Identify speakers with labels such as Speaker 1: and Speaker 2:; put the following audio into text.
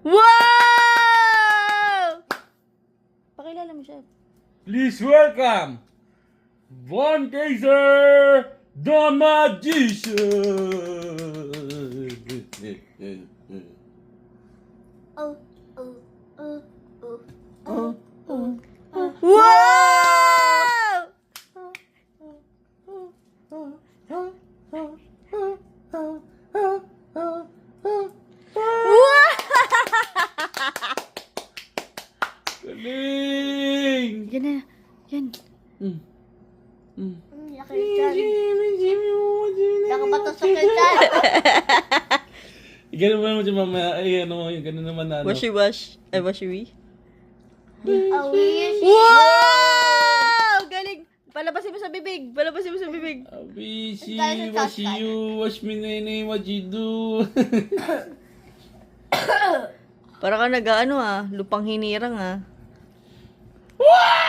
Speaker 1: Wow! Pakilala mo siya.
Speaker 2: Please welcome Von Kaiser, the magician.
Speaker 1: Wow!
Speaker 2: Galing!
Speaker 1: Yan na. Yan.
Speaker 3: Laki dyan. Nakabatos sa kanya.
Speaker 2: Ganun ba naman siya mamaya? Ay, ano, yung ganun naman na ano.
Speaker 1: Washi-wash. Ay, washi-wi.
Speaker 3: Awis.
Speaker 1: Wow! Galing! Palabasin mo sa bibig. Palabasin mo sa bibig.
Speaker 2: Abishi, washi you, wash me nene, what you do?
Speaker 1: Para ka nag-ano lupang hinirang
Speaker 2: Wow!